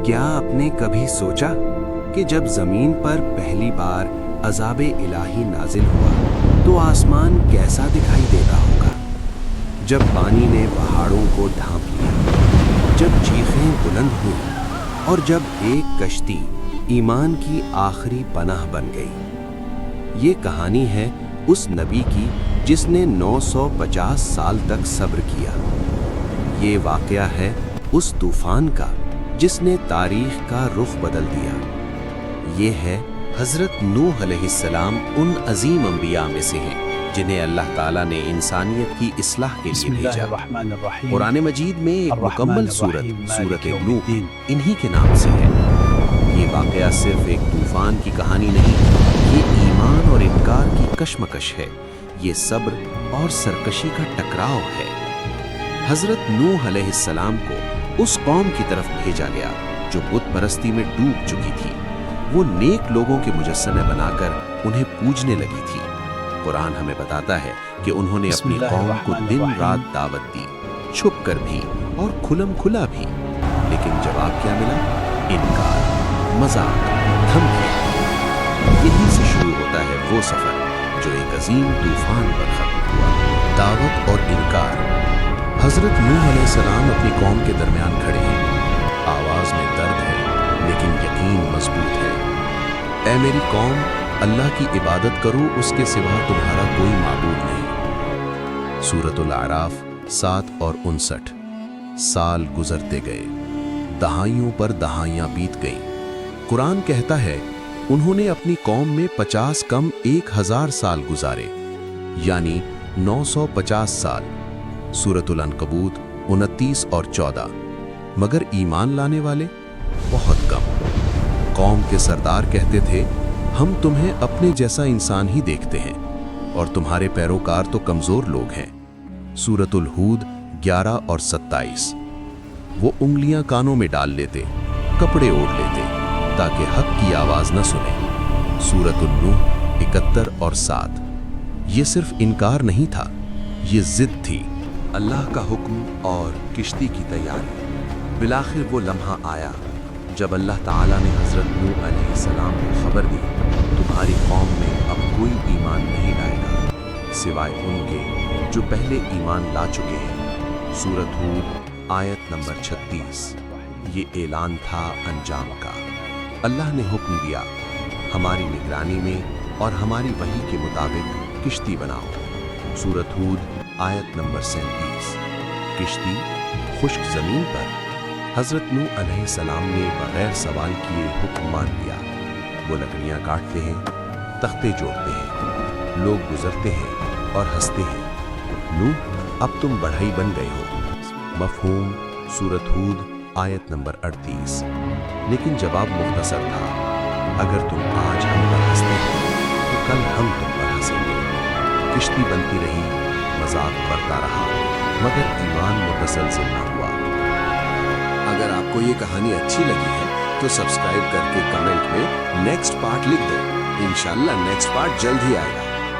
کیا آپ نے کبھی سوچا کہ جب زمین پر پہلی بار عذاب الہی نازل ہوا تو آسمان کیسا دکھائی دیتا ہوگا؟ جب پانی نے پہاڑوں کو ڈھانپ لیا، جب چیخیں بلند ہوئیں اور جب ایک کشتی ایمان کی آخری پناہ بن گئی۔ یہ کہانی ہے اس نبی کی جس نے 950 سال تک صبر کیا۔ یہ واقعہ ہے اس طوفان کا جس نے تاریخ کا رخ بدل دیا۔ یہ ہے حضرت نوح علیہ السلام، ان عظیم انبیاء میں سے ہیں جنہیں اللہ تعالیٰ نے انسانیت کی اصلاح کے لیے بھیجا۔ قرآن مجید میں ایک مکمل سورت نوح انہی کے نام سے ہے۔ یہ واقعہ صرف ایک طوفان کی کہانی نہیں، یہ ایمان اور انکار کی کشمکش ہے، یہ صبر اور سرکشی کا ٹکراؤ ہے۔ حضرت نوح علیہ السلام کو اس قوم کی طرف بھیجا گیا جو بت پرستی میں ڈوب چکی تھی۔ وہ نیک لوگوں کے مجسمے بنا کر انہیں پوجنے لگی تھی۔ قرآن ہمیں بتاتا ہے کہ انہوں نے اپنی قوم کو دن رات دعوت دی، چھپ کر بھی اور کھلم کھلا بھی، لیکن جواب کیا ملا؟ انکار، مذاق، دھمکی۔ یہیں سے شروع ہوتا ہے وہ سفر جو ایک عظیم طوفان پر ختم ہوا۔ دعوت اور انکار۔ حضرت نوح علیہ السلام اپنی قوم کے درمیان کھڑے ہیں، آواز میں درد ہے لیکن یقین مضبوط ہے۔ اے میری قوم، اللہ کی عبادت کرو، اس کے سوا تمہارا کوئی معبود نہیں۔ سورۃ الاعراف 7 اور 59۔ سال گزرتے گئے، دہائیوں پر دہائیاں بیت گئیں۔ قرآن کہتا ہے انہوں نے اپنی قوم میں 50 کم 1000 سال گزارے، یعنی 950 سال۔ سورۃ العنکبوت 29 اور 14۔ مگر ایمان لانے والے بہت کم۔ قوم کے سردار کہتے تھے ہم تمہیں اپنے جیسا انسان ہی دیکھتے ہیں اور تمہارے پیروکار تو کمزور لوگ ہیں۔ سورۃ الہود 11 اور 27۔ وہ انگلیاں کانوں میں ڈال لیتے، کپڑے اوڑھ لیتے تاکہ حق کی آواز نہ سنیں۔ سورۃ النوح 71 اور 7۔ یہ صرف انکار نہیں تھا، یہ ضد تھی۔ اللہ کا حکم اور کشتی کی تیاری۔ بالآخر وہ لمحہ آیا جب اللہ تعالیٰ نے حضرت نوح علیہ السلام کو خبر دی تمہاری قوم میں اب کوئی ایمان نہیں لائے گا سوائے ان کے جو پہلے ایمان لا چکے ہیں۔ سورۃ ہود آیت نمبر 36۔ یہ اعلان تھا انجام کا۔ اللہ نے حکم دیا ہماری نگرانی میں اور ہماری وحی کے مطابق کشتی بناؤ۔ سورۃ ہود آیت نمبر 37۔ کشتی خشک زمین پر۔ حضرت نوح علیہ السلام نے بغیر سوال کیے حکم مان لیا۔ وہ لکڑیاں کاٹتے ہیں، تختے جوڑتے ہیں، لوگ گزرتے ہیں اور ہنستے ہیں۔ نوح اب تم بڑھئی بن گئے ہو۔ مفہوم سورۃ ہود آیت نمبر 38۔ لیکن جواب مختصر تھا، اگر تم آج ہم پر ہنستے ہو تو کل ہم تم پر ہنسیں گے۔ کشتی بنتی رہی، مذاق بڑھتا رہا، مگر ایمان متسلسل نہ ہوا۔ اگر آپ کو یہ کہانی اچھی لگی ہے تو سبسکرائب کر کے کمنٹ میں نیکسٹ پارٹ لکھ دو۔ انشاءاللہ نیکسٹ پارٹ جلد ہی آئے گا۔